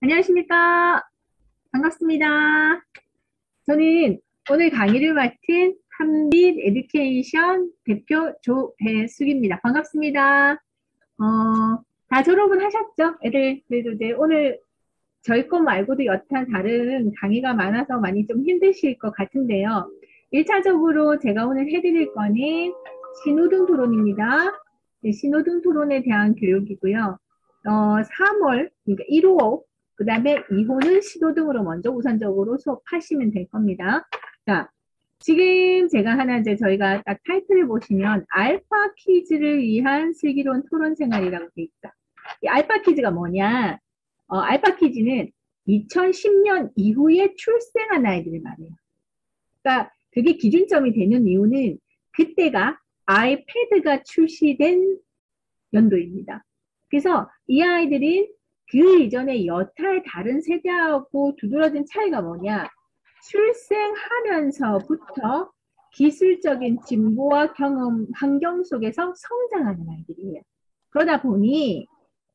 안녕하십니까. 반갑습니다. 저는 오늘 강의를 맡은 한빛 에듀케이션 대표 조배숙입니다. 반갑습니다. 다 졸업은 하셨죠? 애들, 그래도 이제 오늘 저희 것 말고도 여타 다른 강의가 많아서 많이 좀 힘드실 것 같은데요. 1차적으로 제가 오늘 해드릴 거는 신호등 토론입니다. 네, 신호등 토론에 대한 교육이고요. 3월, 그러니까 1호, 그 다음에 2호는 신호등으로 먼저 우선적으로 수업하시면 될 겁니다. 자, 지금 제가 하나 이제 저희가 딱 타이틀을 보시면 알파 퀴즈를 위한 슬기로운 토론 생활이라고 돼 있다. 이 알파 퀴즈가 뭐냐? 알파 퀴즈는 2010년 이후에 출생한 아이들을 말해요. 그러니까 그게 기준점이 되는 이유는 그때가 아이패드가 출시된 연도입니다. 그래서 이 아이들은 그 이전에 여타의 다른 세대하고 두드러진 차이가 뭐냐? 출생하면서부터 기술적인 진보와 경험, 환경 속에서 성장하는 아이들이에요. 그러다 보니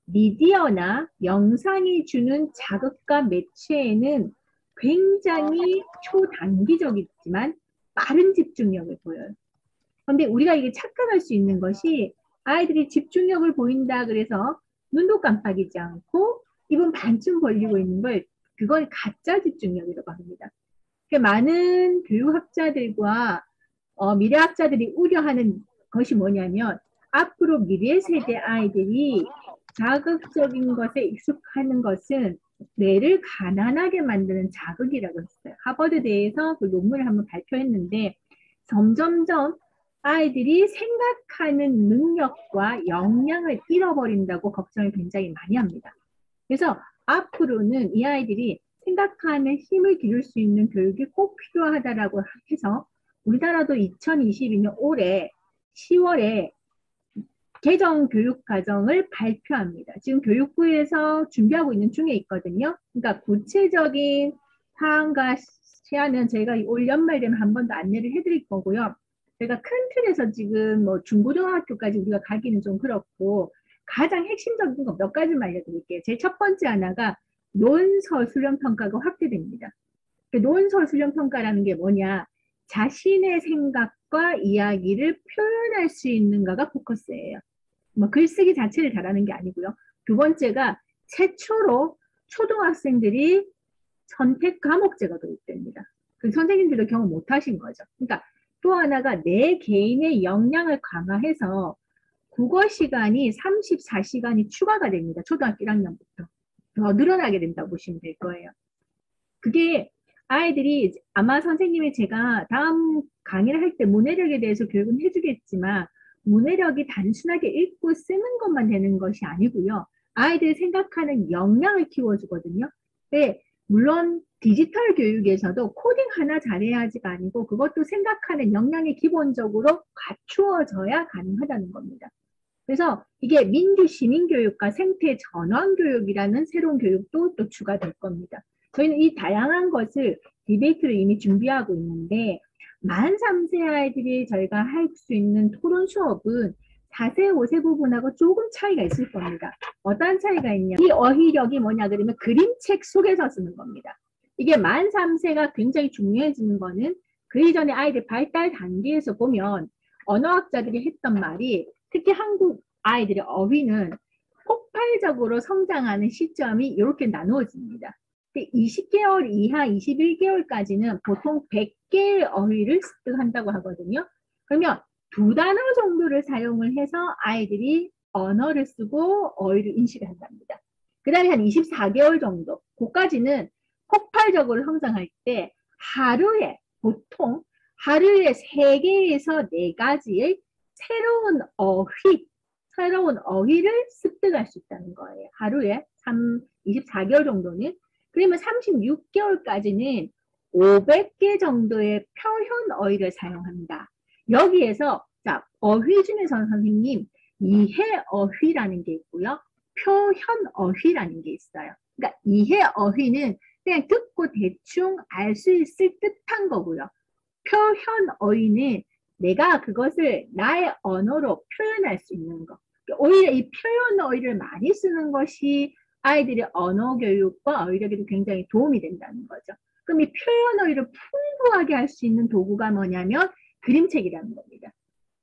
미디어나 영상이 주는 자극과 매체에는 굉장히 초단기적이지만 빠른 집중력을 보여요. 그런데 우리가 이게 착각할 수 있는 것이 아이들이 집중력을 보인다 그래서 눈도 깜빡이지 않고 입은 반쯤 벌리고 있는 걸 그걸 가짜 집중력이라고 합니다. 많은 교육학자들과 미래학자들이 우려하는 것이 뭐냐면 앞으로 미래 세대 아이들이 자극적인 것에 익숙하는 것은 뇌를 가난하게 만드는 자극이라고 했어요. 하버드대에서 그 논문을 한번 발표했는데 점점점 아이들이 생각하는 능력과 역량을 잃어버린다고 걱정을 굉장히 많이 합니다. 그래서 앞으로는 이 아이들이 생각하는 힘을 기를 수 있는 교육이 꼭 필요하다라고 해서 우리나라도 2022년 올해 10월에 개정 교육 과정을 발표합니다. 지금 교육부에서 준비하고 있는 중에 있거든요. 그러니까 구체적인 사항과 시안은 저희가 올 연말 되면 한 번 더 안내를 해드릴 거고요. 저희가 큰 틀에서 지금 뭐 중고등학교까지 우리가 가기는 좀 그렇고 가장 핵심적인 거 몇 가지만 알려드릴게요. 제 첫 번째 하나가 논서 수련 평가가 확대됩니다. 논서 수련 평가라는 게 뭐냐? 자신의 생각과 이야기를 표현할 수 있는가가 포커스예요. 뭐 글쓰기 자체를 잘하는 게 아니고요. 두 번째가 최초로 초등학생들이 선택 과목제가 도입됩니다. 그 선생님들도 경험 못 하신 거죠. 그러니까 또 하나가 내 개인의 역량을 강화해서 국어 시간이 34시간이 추가가 됩니다. 초등학교 1학년부터. 더 늘어나게 된다고 보시면 될 거예요. 그게 아이들이 아마 선생님이 제가 다음 강의를 할 때 문해력에 대해서 교육은 해주겠지만 문해력이 단순하게 읽고 쓰는 것만 되는 것이 아니고요. 아이들이 생각하는 역량을 키워주거든요. 네, 물론 디지털 교육에서도 코딩 하나 잘해야지가 아니고 그것도 생각하는 역량이 기본적으로 갖추어져야 가능하다는 겁니다. 그래서 이게 민주 시민교육과 생태 전환교육이라는 새로운 교육도 또 추가될 겁니다. 저희는 이 다양한 것을 디베이트를 이미 준비하고 있는데 만 3세 아이들이 저희가 할 수 있는 토론 수업은 4세, 5세 부분하고 조금 차이가 있을 겁니다. 어떤 차이가 있냐? 이 어휘력이 뭐냐 그러면 그림책 속에서 쓰는 겁니다. 이게 만 3세가 굉장히 중요해지는 거는 그 이전에 아이들 발달 단계에서 보면 언어학자들이 했던 말이 특히 한국 아이들의 어휘는 폭발적으로 성장하는 시점이 이렇게 나누어집니다. 20개월 이하 21개월까지는 보통 100개의 어휘를 습득한다고 하거든요. 그러면 두 단어 정도를 사용을 해서 아이들이 언어를 쓰고 어휘를 인식을 한답니다. 그 다음에 한 24개월 정도, 그까지는 폭발적으로 성장할 때 하루에, 보통 하루에 3개에서 4가지의 새로운 어휘를 습득할 수 있다는 거예요. 하루에 24개월 정도는. 그러면 36개월까지는 500개 정도의 표현 어휘를 사용합니다. 여기에서 자, 어휘 중에서는 선생님 이해 어휘라는 게 있고요. 표현 어휘라는 게 있어요. 그러니까 이해 어휘는 그냥 듣고 대충 알 수 있을 듯한 거고요. 표현 어휘는 내가 그것을 나의 언어로 표현할 수 있는 거. 오히려 이 표현 어휘를 많이 쓰는 것이 아이들의 언어 교육과 어휘력에도 굉장히 도움이 된다는 거죠. 그럼 이 표현 어휘를 풍부하게 할 수 있는 도구가 뭐냐면 그림책이라는 겁니다.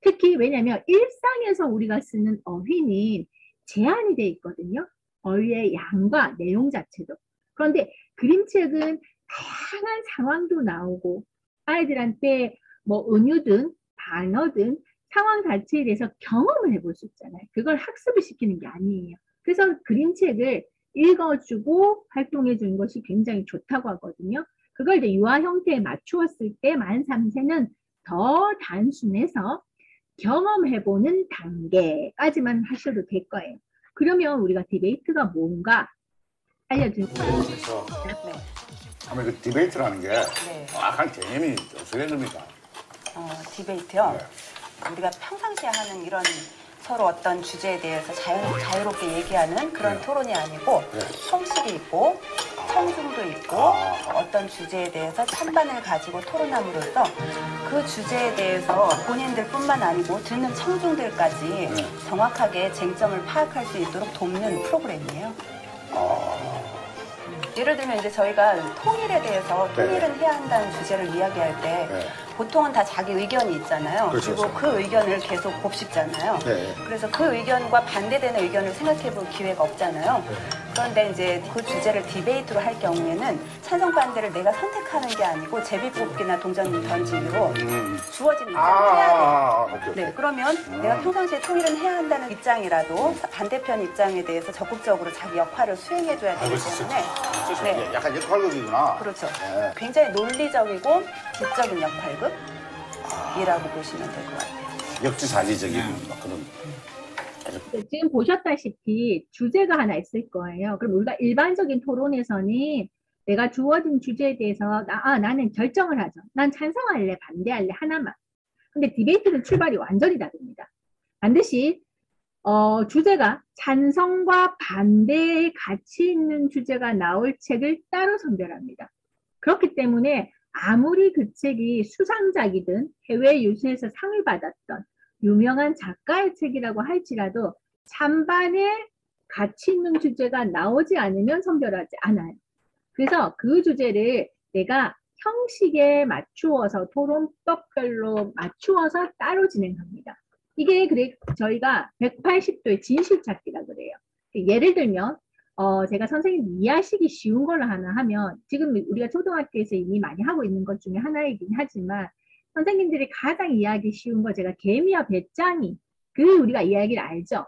특히 왜냐하면 일상에서 우리가 쓰는 어휘는 제한이 돼 있거든요. 어휘의 양과 내용 자체도. 그런데 그림책은 다양한 상황도 나오고 아이들한테 뭐 은유든 단어든 상황 자체에 대해서 경험을 해볼 수 있잖아요. 그걸 학습을 시키는 게 아니에요. 그래서 그림책을 읽어주고 활동해 주는 것이 굉장히 좋다고 하거든요. 그걸 이제 유아 형태에 맞추었을 때 만 3세는 더 단순해서 경험해보는 단계까지만 하셔도 될 거예요. 그러면 우리가 디베이트가 뭔가 알려드릴 거예요. 그래서 네. 아마 그 디베이트라는 게 네. 정확한 개념이 어떻게 된 겁니까? 디베이트요. 네. 우리가 평상시에 하는 이런 서로 어떤 주제에 대해서 자유롭게 얘기하는 그런 네. 토론이 아니고 네. 형식이 있고 청중도 있고 어떤 주제에 대해서 찬반을 가지고 토론함으로써 그 주제에 대해서 본인들뿐만 아니고 듣는 청중들까지 네. 정확하게 쟁점을 파악할 수 있도록 돕는 프로그램이에요. 예를 들면 이제 저희가 통일에 대해서 통일은 해야 한다는 주제를 이야기할 때 네. 보통은 다 자기 의견이 있잖아요. 그렇죠, 그리고 그렇죠. 그 의견을 계속 곱씹잖아요. 네. 그래서 그 의견과 반대되는 의견을 생각해 볼 기회가 없잖아요. 그런데 이제 그 주제를 디베이트로 할 경우에는 찬성 반대를 내가 선택하는 게 아니고 제비뽑기나 동전 던지기로 주어진 입장을 해야 돼요. 오케이, 오케이. 네, 그러면 내가 평상시에 통일은 해야 한다는 입장이라도 반대편 입장에 대해서 적극적으로 자기 역할을 수행해줘야 되기 때문에 네, 약간 역할극이구나. 그렇죠. 네. 굉장히 논리적이고 지적인 역할극이라고 보시면 될 것 같아요. 역지사지적인 막 그런. 지금 보셨다시피 주제가 하나 있을 거예요. 그럼 우리가 일반적인 토론에서는 내가 주어진 주제에 대해서 나는 결정을 하죠. 난 찬성할래, 반대할래, 하나만. 근데 디베이트는 출발이 완전히 다릅니다. 반드시 주제가 찬성과 반대의 가치 있는 주제가 나올 책을 따로 선별합니다. 그렇기 때문에 아무리 그 책이 수상작이든 해외 유수에서 상을 받았던 유명한 작가의 책이라고 할지라도 찬반의 가치 있는 주제가 나오지 않으면 선별하지 않아요. 그래서 그 주제를 내가 형식에 맞추어서 토론법별로 맞추어서 따로 진행합니다. 이게 그래 저희가 180도의 진실 찾기라 그래요. 예를 들면 제가 선생님 이해하시기 쉬운 걸로 하나 하면 지금 우리가 초등학교에서 이미 많이 하고 있는 것 중에 하나이긴 하지만 선생님들이 가장 이해하기 쉬운 거 제가 개미와 배짱이 그 우리가 이야기를 알죠.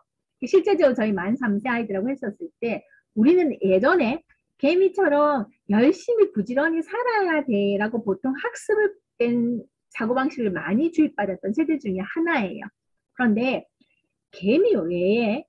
실제적으로 저희 만 3세 아이들하고 했었을 때 우리는 예전에 개미처럼 열심히 부지런히 살아야 돼라고 보통 학습을 된 사고방식을 많이 주입받았던 세대 중에 하나예요. 그런데 개미 외에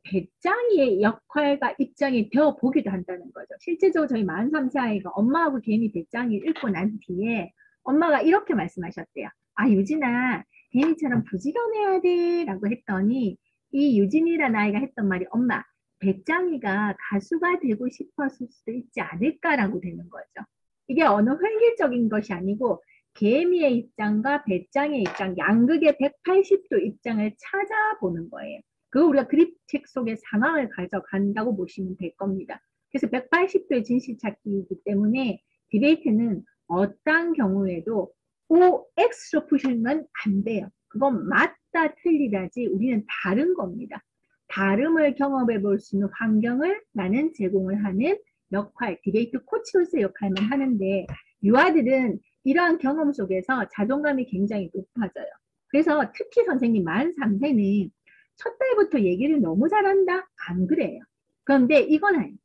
배짱이의 역할과 입장이 되어 보기도 한다는 거죠. 실제적으로 저희 만 3세 아이가 엄마하고 개미 배짱이를 읽고 난 뒤에 엄마가 이렇게 말씀하셨대요. 아, 유진아, 개미처럼 부지런해야 돼 라고 했더니 이 유진이라는 아이가 했던 말이 엄마, 배짱이가 가수가 되고 싶었을 수도 있지 않을까라고 되는 거죠. 이게 어느 획일적인 것이 아니고 개미의 입장과 배짱의 입장, 양극의 180도 입장을 찾아보는 거예요. 그거 우리가 그림책 속의 상황을 가져간다고 보시면 될 겁니다. 그래서 180도의 진실 찾기이기 때문에 디베이트는 어떠한 경우에도 OX로 푸시면 안 돼요. 그건 맞다 틀리다지 우리는 다른 겁니다. 다름을 경험해 볼 수 있는 환경을 나는 제공을 하는 역할, 디베이트 코치로서의 역할만 하는데 유아들은 이러한 경험 속에서 자존감이 굉장히 높아져요. 그래서 특히 선생님 만 3세는 첫 달부터 얘기를 너무 잘한다? 안 그래요. 그런데 이건 아니에요.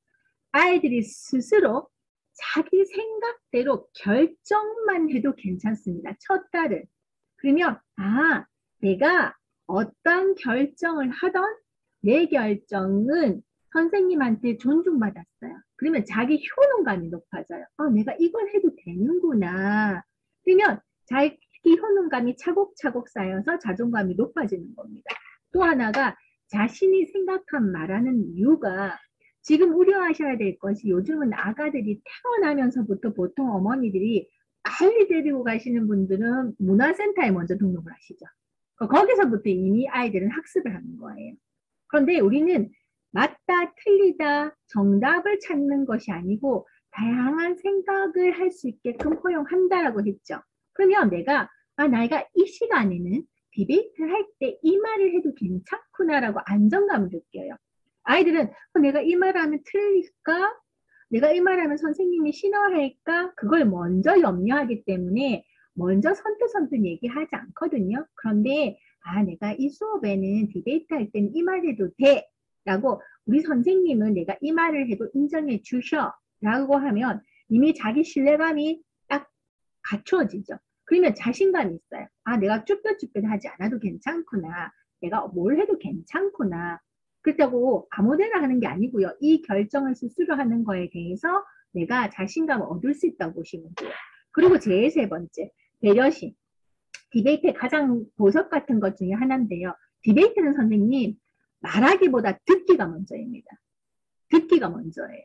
아이들이 스스로 자기 생각대로 결정만 해도 괜찮습니다. 첫 달은. 그러면 내가 어떤 결정을 하던 내 결정은 선생님한테 존중받았어요. 그러면 자기 효능감이 높아져요. 내가 이걸 해도 되는구나. 그러면 자기 효능감이 차곡차곡 쌓여서 자존감이 높아지는 겁니다. 또 하나가 자신이 생각한 말하는 이유가 지금 우려하셔야 될 것이 요즘은 아가들이 태어나면서부터 보통 어머니들이 빨리 데리고 가시는 분들은 문화센터에 먼저 등록을 하시죠. 거기서부터 이미 아이들은 학습을 하는 거예요. 그런데 우리는 맞다, 틀리다, 정답을 찾는 것이 아니고 다양한 생각을 할 수 있게끔 허용한다라고 했죠. 그러면 내가 이 시간에는 디베이트를 할 때 이 말을 해도 괜찮구나라고 안정감을 느껴요. 아이들은 내가 이 말을 하면 틀릴까? 내가 이 말을 하면 선생님이 싫어할까? 그걸 먼저 염려하기 때문에 먼저 선뜻선뜻 얘기하지 않거든요. 그런데 내가 이 수업에는 디베이트 할 때는 이 말 해도 돼 라고 우리 선생님은 내가 이 말을 해도 인정해 주셔 라고 하면 이미 자기 신뢰감이 딱 갖추어지죠. 그러면 자신감이 있어요. 내가 쭈뼛쭈뼛 하지 않아도 괜찮구나. 내가 뭘 해도 괜찮구나. 그렇다고 아무데나 하는 게 아니고요. 이 결정을 스스로 하는 거에 대해서 내가 자신감을 얻을 수 있다고 보시면 돼요. 그리고 제일 세 번째, 배려심. 디베이트의 가장 보석 같은 것 중에 하나인데요. 디베이트는 선생님, 말하기보다 듣기가 먼저입니다. 듣기가 먼저예요.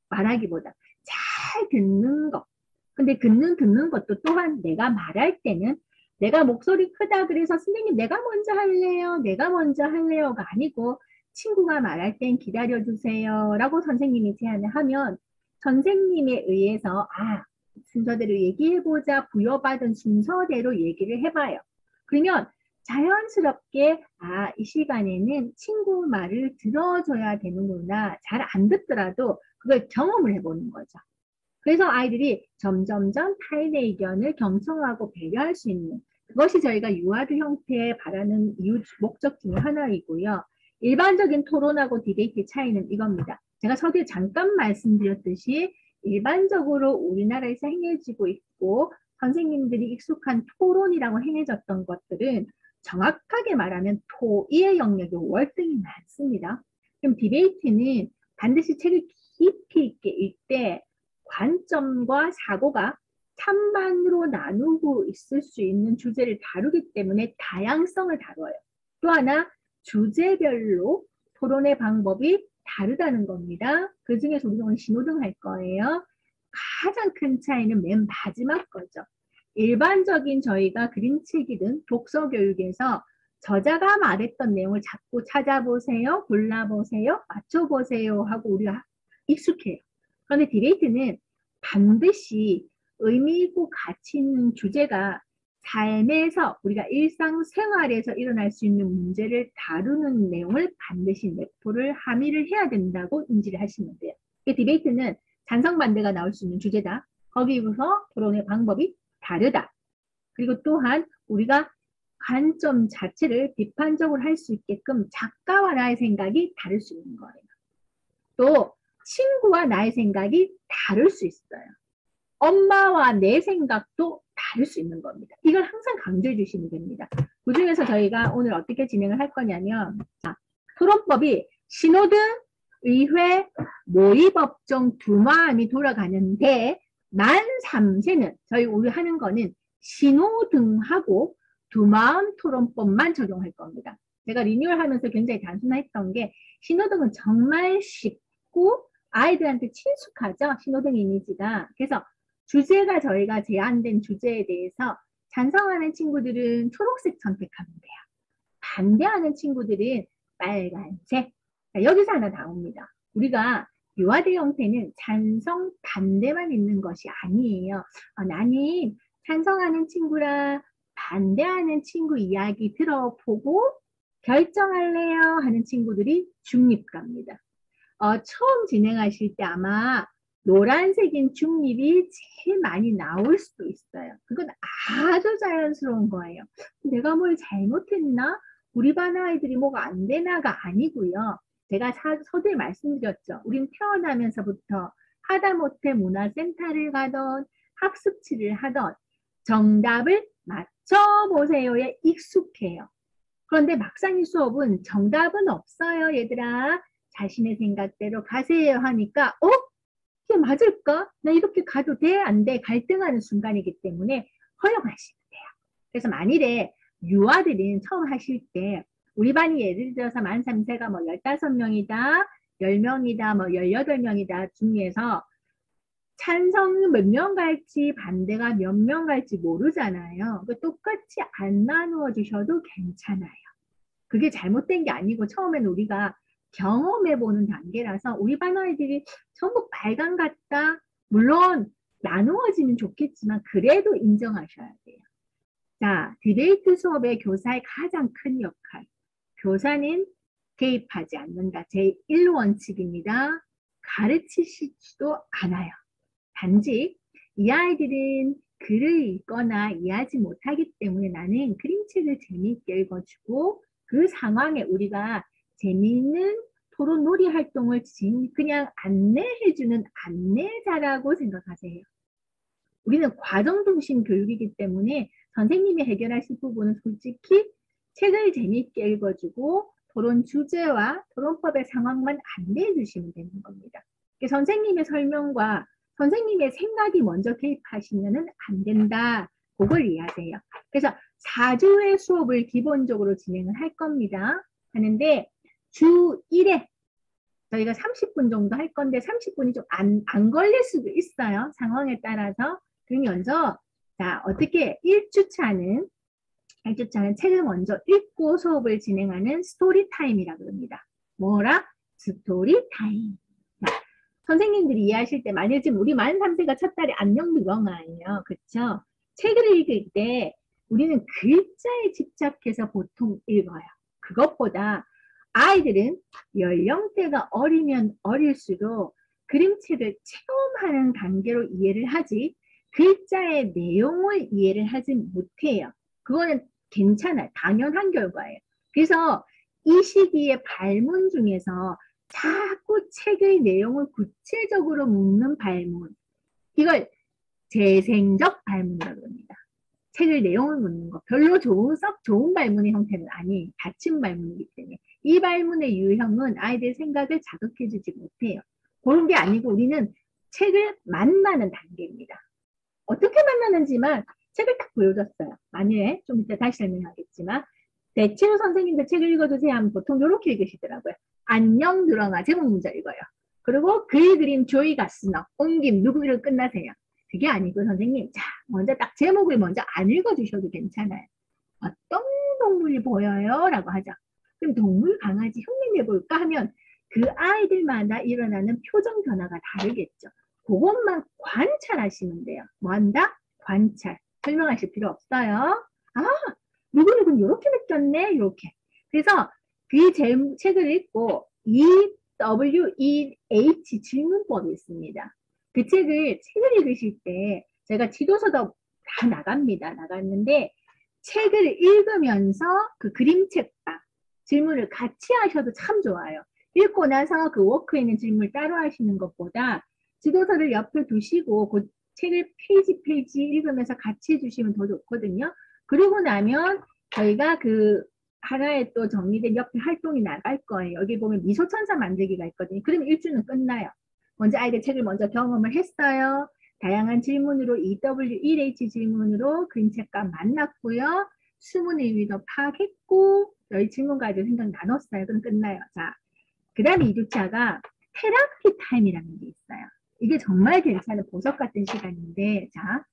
말하기보다. 잘 듣는 것. 근데 듣는 것도 또한 내가 말할 때는 내가 목소리 크다 그래서 선생님 내가 먼저 할래요. 내가 먼저 할래요가 아니고 친구가 말할 땐 기다려주세요 라고 선생님이 제안을 하면 선생님에 의해서 순서대로 얘기해보자 부여받은 순서대로 얘기를 해봐요. 그러면 자연스럽게 이 시간에는 친구 말을 들어줘야 되는구나. 잘 안 듣더라도 그걸 경험을 해보는 거죠. 그래서 아이들이 점점점 타인의 의견을 경청하고 배려할 수 있는 그것이 저희가 유아드 형태에 바라는 이유 목적 중에 하나이고요. 일반적인 토론하고 디베이트의 차이는 이겁니다. 제가 서두에 잠깐 말씀드렸듯이 일반적으로 우리나라에서 행해지고 있고 선생님들이 익숙한 토론이라고 행해졌던 것들은 정확하게 말하면 토의의 영역이 월등히 많습니다. 그럼 디베이트는 반드시 책을 깊이 있게 읽되 관점과 사고가 찬반으로 나누고 있을 수 있는 주제를 다루기 때문에 다양성을 다뤄요. 또 하나 주제별로 토론의 방법이 다르다는 겁니다. 그 중에서 우리가 오늘 신호등 할 거예요. 가장 큰 차이는 맨 마지막 거죠. 일반적인 저희가 그림치기든 독서 교육에서 저자가 말했던 내용을 자꾸 찾아보세요, 골라보세요, 맞춰보세요 하고 우리가 익숙해요. 그런데 디베이트는 반드시 의미 있고 가치 있는 주제가 삶에서 우리가 일상생활에서 일어날 수 있는 문제를 다루는 내용을 반드시 내포를 함의를 해야 된다고 인지를 하시면 돼요. 디베이트는 찬성반대가 나올 수 있는 주제다. 거기서 토론의 방법이 다르다. 그리고 또한 우리가 관점 자체를 비판적으로 할 수 있게끔 작가와 나의 생각이 다를 수 있는 거예요. 또 친구와 나의 생각이 다를 수 있어요. 엄마와 내 생각도 다를 수 있는 겁니다. 이걸 항상 강조해 주시면 됩니다. 그 중에서 저희가 오늘 어떻게 진행을 할 거냐면 토론법이 신호등, 의회, 모의법정 두 마음이 돌아가는데 만 3세는 저희 우리 하는 거는 신호등하고 두 마음 토론법만 적용할 겁니다. 제가 리뉴얼 하면서 굉장히 단순했던 게 신호등은 정말 쉽고 아이들한테 친숙하죠. 신호등 이미지가. 그래서 주제가 저희가 제한된 주제에 대해서 찬성하는 친구들은 초록색 선택하면 돼요. 반대하는 친구들은 빨간색. 여기서 하나 나옵니다. 우리가 유아대 형태는 찬성, 반대만 있는 것이 아니에요. 나는 찬성하는 친구랑 반대하는 친구 이야기 들어보고 결정할래요 하는 친구들이 중립갑니다. 처음 진행하실 때 아마 노란색인 중립이 제일 많이 나올 수도 있어요. 그건 아주 자연스러운 거예요. 내가 뭘 잘못했나? 우리 반 아이들이 뭐가 안 되나가 아니고요. 제가 서두에 말씀드렸죠. 우린 태어나면서부터 하다못해 문화센터를 가던 학습지를 하던 정답을 맞춰보세요에 익숙해요. 그런데 막상 이 수업은 정답은 없어요, 얘들아. 자신의 생각대로 가세요 하니까 이게 맞을까? 나 이렇게 가도 돼? 안 돼? 갈등하는 순간이기 때문에 허용하시면 돼요. 그래서 만일에 유아들은 처음 하실 때 우리 반이 예를 들어서 만 3세가 뭐 15명이다, 10명이다, 뭐 18명이다 중에서 찬성이 몇 명 갈지 반대가 몇 명 갈지 모르잖아요. 똑같이 안 나누어 주셔도 괜찮아요. 그게 잘못된 게 아니고 처음에는 우리가 경험해보는 단계라서 우리 반 아이들이 전부 빨간 같다. 물론 나누어지면 좋겠지만 그래도 인정하셔야 돼요. 자, 디베이트 수업의 교사의 가장 큰 역할. 교사는 개입하지 않는다. 제1원칙입니다. 가르치시지도 않아요. 단지 이 아이들은 글을 읽거나 이해하지 못하기 때문에 나는 그림책을 재미있게 읽어주고 그 상황에 우리가 재미있는 토론 놀이 활동을 그냥 안내해주는 안내자라고 생각하세요. 우리는 과정 중심 교육이기 때문에 선생님이 해결하실 부분은 솔직히 책을 재미있게 읽어주고 토론 주제와 토론법의 상황만 안내해 주시면 되는 겁니다. 선생님의 설명과 선생님의 생각이 먼저 개입하시면 안 된다. 그걸 이해하세요. 그래서 4주의 수업을 기본적으로 진행을 할 겁니다. 하는데 주 1회 저희가 30분 정도 할 건데 30분이 좀 안 걸릴 수도 있어요. 상황에 따라서. 그러면서 자 어떻게 1주차는 책을 먼저 읽고 수업을 진행하는 스토리 타임이라고 합니다. 뭐라? 스토리 타임. 선생님들이 이해하실 때 만약 지금 우리 만 3세가 첫 달에 안녕누렁아예요. 그렇죠? 책을 읽을 때 우리는 글자에 집착해서 보통 읽어요. 그것보다 아이들은 연령대가 어리면 어릴수록 그림책을 체험하는 단계로 이해를 하지 글자의 내용을 이해를 하지 못해요. 그거는 괜찮아요. 당연한 결과예요. 그래서 이 시기에 발문 중에서 자꾸 책의 내용을 구체적으로 묻는 발문. 이걸 재생적 발문이라고 합니다. 책의 내용을 묻는 거. 별로 썩 좋은 발문의 형태는 아니에요. 닫힌 발문이기 때문에. 이 발문의 유형은 아이들의 생각을 자극해주지 못해요. 그런 게 아니고 우리는 책을 만나는 단계입니다. 어떻게 만나는지만 책을 딱 보여줬어요. 만일에 좀 이따 다시 설명하겠지만 대체로 선생님들 책을 읽어주세요 하면 보통 이렇게 읽으시더라고요. 안녕 누렁아 제목 먼저 읽어요. 그리고 글 그림 조이 가스너 옮김 누구를 끝나세요. 그게 아니고 선생님 자 먼저 딱 제목을 먼저 안 읽어주셔도 괜찮아요. 어떤 동물이 보여요? 라고 하죠. 그럼 동물 강아지 흉내 내볼까 하면 그 아이들마다 일어나는 표정 변화가 다르겠죠. 그것만 관찰하시면 돼요. 뭐 한다? 관찰. 설명하실 필요 없어요. 아, 누구누구는 이렇게 느꼈네. 이렇게. 그래서 그 책을 읽고 EWEH 질문법이 있습니다. 그 책을 읽으실 때 제가 지도서도 다 나갔는데 책을 읽으면서 그 그림책과 질문을 같이 하셔도 참 좋아요. 읽고 나서 그 워크에 있는 질문을 따로 하시는 것보다 지도서를 옆에 두시고 그 책을 페이지 읽으면서 같이 해주시면 더 좋거든요. 그리고 나면 저희가 그 하나의 또 정리된 옆에 활동이 나갈 거예요. 여기 보면 미소천사 만들기가 있거든요. 그러면 1주는 끝나요. 먼저 아이들 책을 먼저 경험을 했어요. 다양한 질문으로 EW1H 질문으로 그림책과 만났고요. 수문의 의미도 파악했고 저희 질문 가지고 생각 나눴어요. 그럼 끝나요. 자, 그 다음에 2주차가 테라피 타임이라는 게 있어요. 이게 정말 괜찮은 보석 같은 시간인데 자,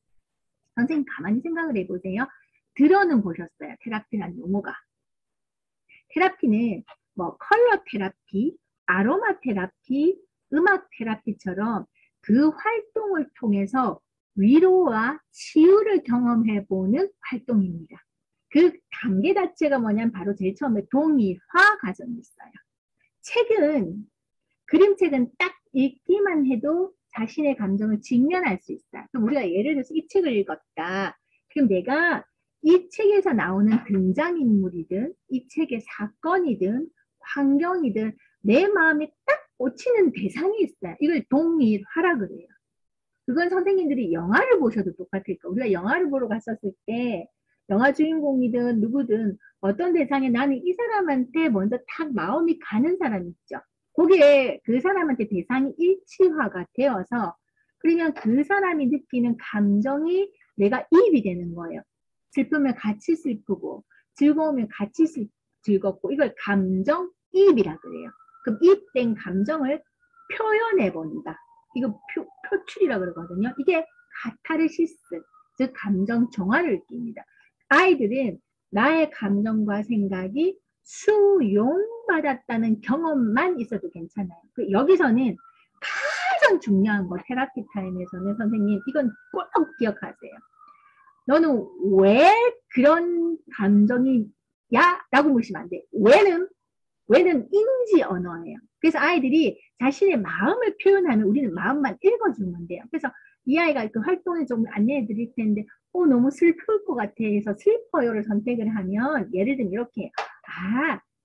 선생님 가만히 생각을 해보세요. 들어는 보셨어요. 테라피라는 용어가. 테라피는 뭐 컬러 테라피, 아로마 테라피, 음악 테라피처럼 그 활동을 통해서 위로와 치유를 경험해보는 활동입니다. 그 단계 자체가 뭐냐면 바로 제일 처음에 동의화 과정이 있어요. 그림책은 딱 읽기만 해도 자신의 감정을 직면할 수 있어요. 그럼 우리가 예를 들어서 이 책을 읽었다. 그럼 내가 이 책에서 나오는 등장인물이든 이 책의 사건이든 환경이든 내 마음에 딱 꽂히는 대상이 있어요. 이걸 동일화라 그래요. 그건 선생님들이 영화를 보셔도 똑같을 거예요. 우리가 영화를 보러 갔었을 때 영화 주인공이든 누구든 어떤 대상에 나는 이 사람한테 먼저 탁 마음이 가는 사람 있죠. 거기에 그 사람한테 대상이 일치화가 되어서 그러면 그 사람이 느끼는 감정이 내가 이입이 되는 거예요. 슬프면 같이 슬프고 즐거우면 같이 즐겁고 이걸 감정이입이라 그래요. 그럼 이입된 감정을 표현해 본다. 이거 표출이라 그러거든요. 이게 카타르시스, 즉 감정 정화를 느낍니다. 아이들은 나의 감정과 생각이 수용받 도움받았다는 경험만 있어도 괜찮아요. 여기서는 가장 중요한 거 테라피 타임에서는 선생님 이건 꼭 기억하세요. 너는 왜 그런 감정이야? 라고 물으시면 안 돼. 왜는 인지 언어예요. 그래서 아이들이 자신의 마음을 표현하면 우리는 마음만 읽어주면 돼요. 그래서 이 아이가 그 활동을 좀 안내해 드릴 텐데 너무 슬플 것 같아 해서 슬퍼요를 선택을 하면 예를 들면 이렇게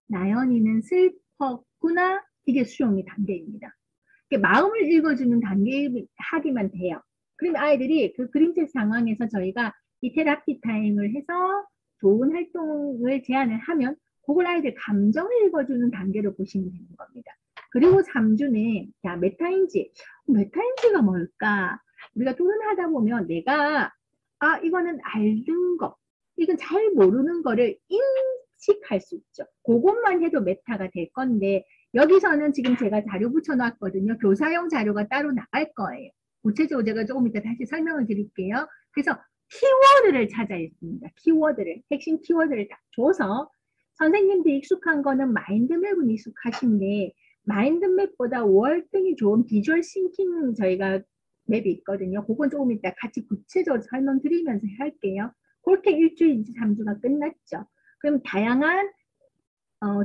나연이는 슬펐구나. 이게 수용의 단계입니다. 마음을 읽어주는 단계 하기만 돼요. 그러면 아이들이 그 그림책 상황에서 저희가 이 테라피 타임을 해서 좋은 활동을 제안을 하면 그걸 아이들 감정을 읽어주는 단계로 보시면 되는 겁니다. 그리고 3주는 메타인지가 뭘까? 우리가 토론하다 보면 내가 이거는 알던 거, 이건 잘 모르는 거를 인식할 수 있죠. 그것만 해도 메타가 될 건데 여기서는 지금 제가 자료 붙여놨거든요. 교사용 자료가 따로 나갈 거예요. 구체적으로 제가 조금 이따 다시 설명을 드릴게요. 그래서 키워드를 찾아야 했습니다. 핵심 키워드를 딱 줘서 선생님들이 익숙한 거는 마인드맵은 익숙하신데 마인드맵보다 월등히 좋은 비주얼 싱킹 저희가 맵이 있거든요. 그건 조금 이따 같이 구체적으로 설명드리면서 할게요. 그렇게 일주일인지 3주가 끝났죠. 그럼 다양한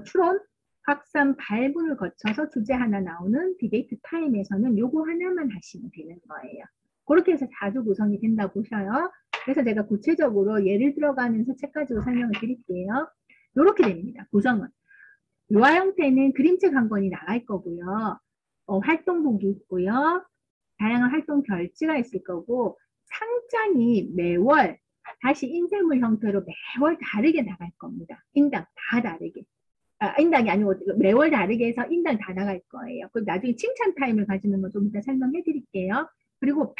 추론, 확산, 발문을 거쳐서 주제 하나 나오는 디베이트 타임에서는 요거 하나만 하시면 되는 거예요. 그렇게 해서 4주 구성이 된다고 보셔요. 그래서 제가 구체적으로 예를 들어가면서 책 가지고 설명을 드릴게요. 이렇게 됩니다. 구성은. 유아 형태는 그림책 한 권이 나갈 거고요. 활동북이 있고요. 다양한 활동 별지가 있을 거고 상장이 매월 다시 인쇄물 형태로 매월 다르게 나갈 겁니다. 인당 다 다르게. 인당이 아니고 매월 다르게 해서 인당 다 나갈 거예요. 그럼 나중에 칭찬 타임을 가지는 거 좀 이따 설명해 드릴게요. 그리고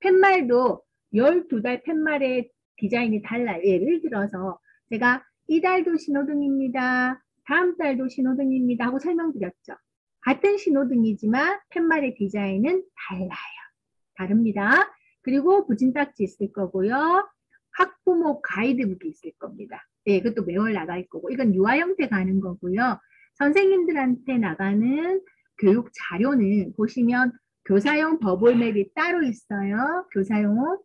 팻말도 12달 팻말의 디자인이 달라요. 예를 들어서 제가 이달도 신호등입니다. 다음 달도 신호등입니다 하고 설명드렸죠. 같은 신호등이지만 팻말의 디자인은 달라요. 다릅니다. 그리고 부진딱지 있을 거고요. 학부모 가이드북이 있을 겁니다. 네, 그것도 매월 나갈 거고 이건 유아 형태 가는 거고요. 선생님들한테 나가는 교육 자료는 보시면 교사용 버블맵이 따로 있어요. 교사용.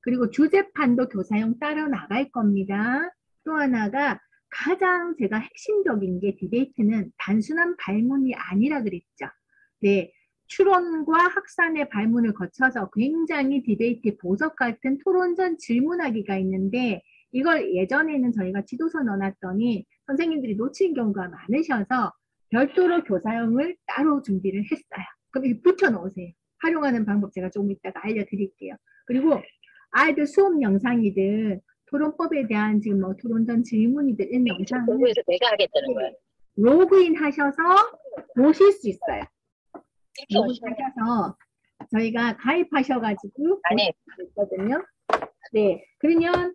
그리고 주제판도 교사용 따로 나갈 겁니다. 또 하나가 가장 제가 핵심적인 게 디베이트는 단순한 발문이 아니라 그랬죠. 네, 추론과 확산의 발문을 거쳐서 굉장히 디베이트 보석 같은 토론전 질문하기가 있는데 이걸 예전에는 저희가 지도서 넣어놨더니 선생님들이 놓친 경우가 많으셔서 별도로 교사용을 따로 준비를 했어요. 그럼 이거 붙여놓으세요. 활용하는 방법 제가 조금 이따가 알려드릴게요. 그리고 아이들 수업 영상이든 토론법에 대한 지금 뭐 토론전 질문이든 이런 영상을 공부해서 내가 하겠다는 거야. 로그인 하셔서 보실 수 있어요. 로그인 하셔서 저희가 가입하셔가지고 아니. 보실 수 있거든요. 네, 그러면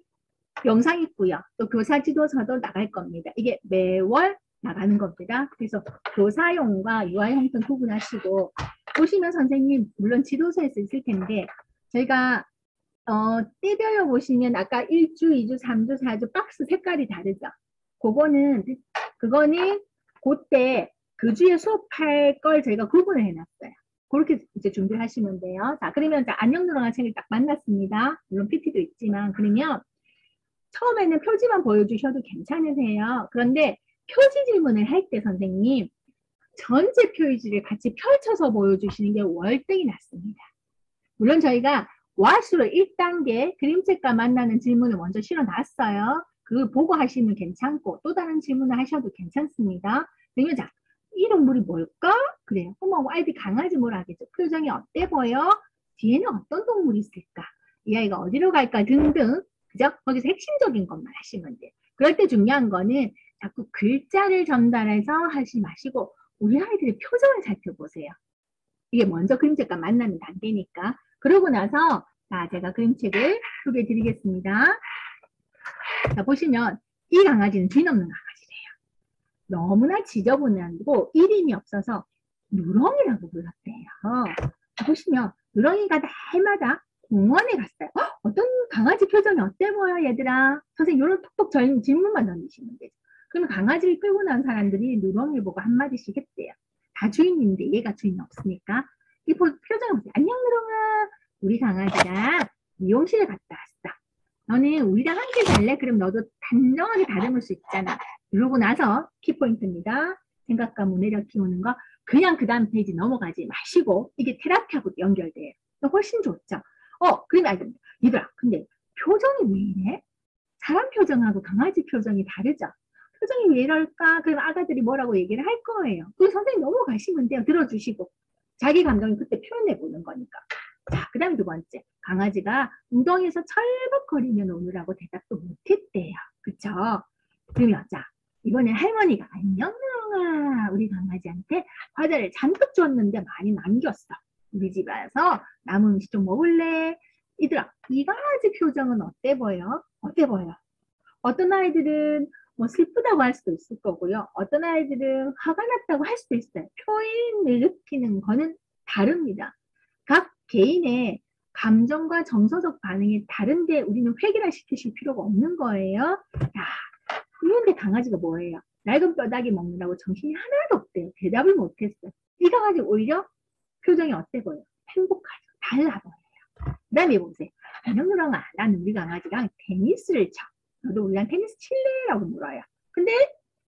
영상 있고요. 또 교사 지도서도 나갈 겁니다. 이게 매월 나가는 겁니다. 그래서 교사용과 유아용은 구분하시고 보시면 선생님 물론 지도서에서 있을 텐데 저희가 띠별로 보시면 아까 1주, 2주, 3주, 4주 박스 색깔이 다르죠. 그거는 그때 그 주에 수업할 걸 저희가 구분을 해놨어요. 그렇게 이제 준비하시면 돼요. 자, 그러면 안녕 누나가 책을 딱 만났습니다. 물론 PT도 있지만 그러면 처음에는 표지만 보여주셔도 괜찮으세요. 그런데 표지 질문을 할 때 선생님 전체 표지를 같이 펼쳐서 보여주시는 게 월등히 낫습니다. 물론 저희가 와수로 1단계 그림책과 만나는 질문을 먼저 실어놨어요. 그걸 보고 하시면 괜찮고 또 다른 질문을 하셔도 괜찮습니다. 그러면 자, 이 동물이 뭘까? 그래요. 어머, 아이들 강아지 뭐라 하겠죠? 표정이 어때 보여? 뒤에는 어떤 동물이 있을까? 이 아이가 어디로 갈까? 등등. 그죠? 거기서 핵심적인 것만 하시면 돼요. 그럴 때 중요한 거는 자꾸 글자를 전달해서 하지 마시고 우리 아이들의 표정을 살펴보세요. 이게 먼저 그림책과 만나는 단계니까. 그러고 나서 자, 제가 그림책을 소개해 드리겠습니다. 자, 보시면 이 강아지는 뒤넘는 강아지래요. 너무나 지저분하고 이름이 없어서 누렁이라고 불렀대요. 자, 보시면 누렁이가 날마다 공원에 갔어요. 어떤 강아지 표정이 어때 보여 얘들아? 선생님 이런 톡톡 질문만 던지시면 되죠. 그러면 강아지를 끌고 나온 사람들이 누렁이를 보고 한마디씩 했대요. 다 주인인데 얘가 주인 없으니까. 이 표정을 보세요. 안녕 누렁아. 우리 강아지가 미용실에 갔다 왔어. 너는 우리랑 함께 살래? 그럼 너도 단정하게 다듬을 수 있잖아. 이러고 나서 키포인트입니다. 생각과 문해력 키우는 거. 그냥 그 다음 페이지 넘어가지 마시고 이게 테라피하고 연결돼요. 훨씬 좋죠. 그러면 알겠습니다. 얘들아, 근데 표정이 왜 이래? 사람 표정하고 강아지 표정이 다르죠? 표정이 왜 이럴까? 그럼 아가들이 뭐라고 얘기를 할 거예요. 그 선생님 넘어가시면 돼요. 들어주시고. 자기 감정을 그때 표현해 보는 거니까. 자, 그 다음에 두 번째. 강아지가 웅덩이에서 철벅거리며 노느라고 대답도 못했대요. 그쵸? 그러면 자, 이번에 할머니가 안녕 누렁아. 우리 강아지한테 과자를 잔뜩 줬는데 많이 남겼어. 우리 집 와서 남은 음식 좀 먹을래? 얘들아, 이 강아지 표정은 어때 보여? 어때 보여? 어떤 아이들은 뭐 슬프다고 할 수도 있을 거고요. 어떤 아이들은 화가 났다고 할 수도 있어요. 표현을 느끼는 거는 다릅니다. 각 개인의 감정과 정서적 반응이 다른데 우리는 획일화 시키실 필요가 없는 거예요. 야, 그런데 강아지가 뭐예요? 낡은 뼈다귀 먹느라고 정신이 하나도 없대요. 대답을 못했어요. 이 강아지 오히려 표정이 어때 보여요? 행복하죠. 달라 보여요. 그 다음에 보세요. 안녕 누렁아, 난 우리 강아지랑 테니스를 쳐. 너도 우리랑 테니스 칠래? 라고 물어요. 근데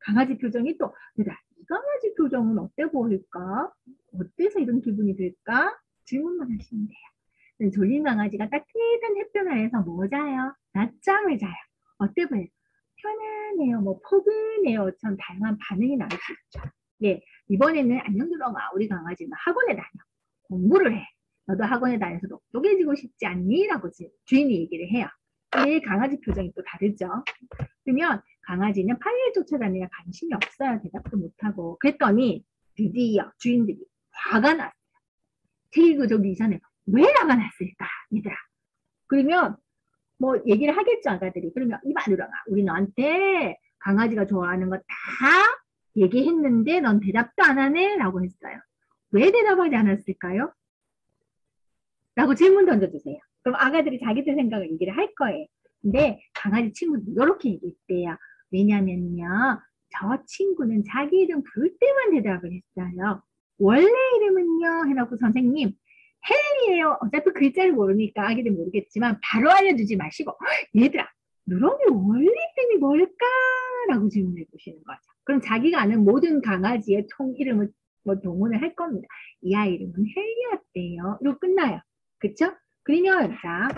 강아지 표정이 또, 얘들아, 이 강아지 표정은 어때 보일까? 어때서 이런 기분이 들까? 질문만 하시면 돼요. 졸린 강아지가 따뜻한 햇볕 아래서 뭐 자요? 낮잠을 자요. 어때 보여요? 편안해요, 뭐 포근해요. 참 다양한 반응이 나올 수 있죠. 네, 이번에는 안녕 누렁아, 우리 강아지는 학원에 다녀. 공부를 해. 너도 학원에 다녀서 똑똑해지고 싶지 않니? 라고 주인이 얘기를 해요. 근데 강아지 표정이 또 다르죠. 그러면 강아지는 파이를 쫓아다니며 관심이 없어요. 대답도 못하고. 그랬더니 드디어 주인들이 화가 났어요. 책 읽고 저기 이전에 왜 화가 났을까? 얘들아. 그러면 뭐 얘기를 하겠죠, 아가들이. 그러면 이봐 누렁아, 우리 너한테 강아지가 좋아하는 거 다 얘기했는데 넌 대답도 안 하네? 라고 했어요. 왜 대답하지 않았을까요? 라고 질문 던져주세요. 그럼 아가들이 자기들 생각을 얘기를 할 거예요. 근데 강아지 친구도 이렇게 얘기했대요. 왜냐면요, 저 친구는 자기 이름 부를 때만 대답을 했어요. 원래 이름은요? 해놓고 선생님, 헬리예요. 어차피 글자를 모르니까 아기들 모르겠지만 바로 알려주지 마시고 얘들아, 누렁이 원래 이름이 뭘까? 라고 질문해 보시는 거죠. 그럼 자기가 아는 모든 강아지의 총 이름을 뭐 동원을 할 겁니다. 이 아이 이름은 헬리였대요. 이러고 끝나요. 그쵸? 그러면 자,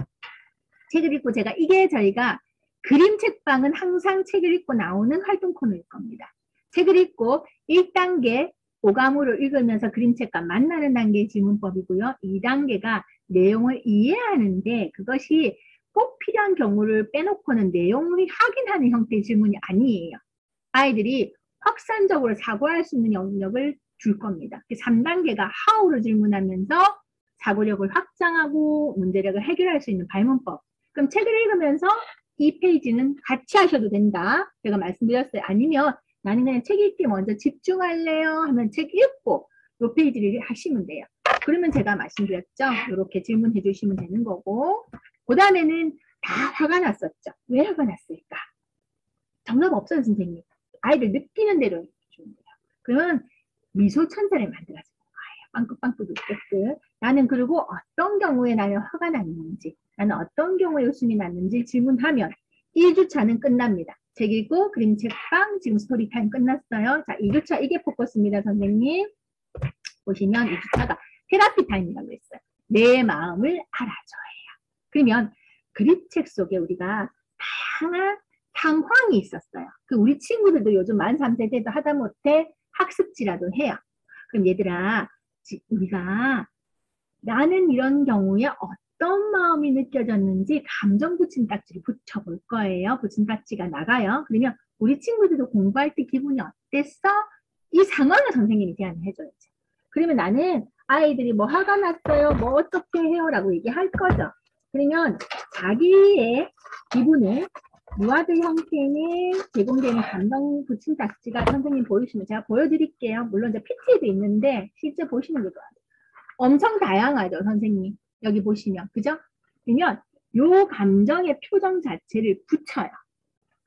책을 읽고 제가 이게 저희가 그림 책방은 항상 책을 읽고 나오는 활동 코너일 겁니다. 책을 읽고 1단계 오감으로 읽으면서 그림책과 만나는 단계의 질문법이고요. 2단계가 내용을 이해하는데 그것이 꼭 필요한 경우를 빼놓고는 내용을 확인하는 형태의 질문이 아니에요. 아이들이 확산적으로 사고할 수 있는 영역을 줄 겁니다. 3단계가 how로 질문하면서 사고력을 확장하고 문제력을 해결할 수 있는 발문법. 그럼 책을 읽으면서 이 페이지는 같이 하셔도 된다. 제가 말씀드렸어요. 아니면 나는 그냥 책 읽기 먼저 집중할래요 하면 책 읽고 이 페이지를 하시면 돼요. 그러면 제가 말씀드렸죠. 이렇게 질문해 주시면 되는 거고 그 다음에는 다 화가 났었죠. 왜 화가 났을까? 정답 없어요, 선생님. 아이들 느끼는 대로 해주면 돼요. 그러면 미소 천사를 만들어주는 거예요. 빵긋빵긋 웃게끔. 나는 그리고 어떤 경우에 나는 화가 났는지, 나는 어떤 경우에 웃음이 났는지 질문하면 1주차는 끝납니다. 책 읽고 그림책방 지금 스토리타임 끝났어요. 자, 2주차 이게 포커스입니다, 선생님. 보시면 2주차가 테라피 타임이라고 했어요. 내 마음을 알아줘예요. 그러면 그림책 속에 우리가 다양한 상황이 있었어요. 그 우리 친구들도 요즘 만 3세대도 하다못해 학습지라도 해요. 그럼 얘들아, 우리가 나는 이런 경우에 어떤 마음이 느껴졌는지 감정 붙임딱지를 붙여볼 거예요. 붙임딱지가 나가요. 그러면 우리 친구들도 공부할 때 기분이 어땠어? 이 상황을 선생님이 제안을 해줘야죠. 그러면 나는 아이들이 뭐 화가 났어요, 뭐 어떻게 해요? 라고 얘기할 거죠. 그러면 자기의 기분을 유아들 형태의 제공되는 감정 붙임딱지가 선생님 보이시면 제가 보여드릴게요. 물론 이제 PT에도 있는데 실제 보시는 게 좋아요. 엄청 다양하죠, 선생님. 여기 보시면. 그죠? 그러면 요 감정의 표정 자체를 붙여요.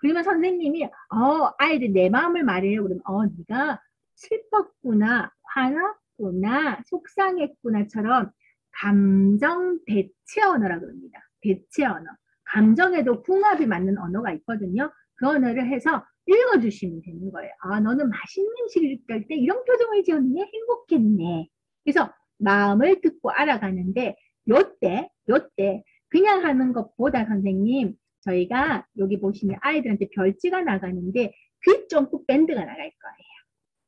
그러면 선생님이 아이들 내 마음을 말해요. 그러면 네가 슬펐구나, 화났구나, 속상했구나처럼 감정 대체 언어라고 합니다. 대체 언어. 감정에도 궁합이 맞는 언어가 있거든요. 그 언어를 해서 읽어주시면 되는 거예요. 너는 맛있는 음식을 먹을 때 이런 표정을 지었네? 행복했네. 그래서 마음을 듣고 알아가는데 요때 그냥 하는 것보다 선생님 저희가 여기 보시면 아이들한테 별지가 나가는데 그 점프 밴드가 나갈 거예요.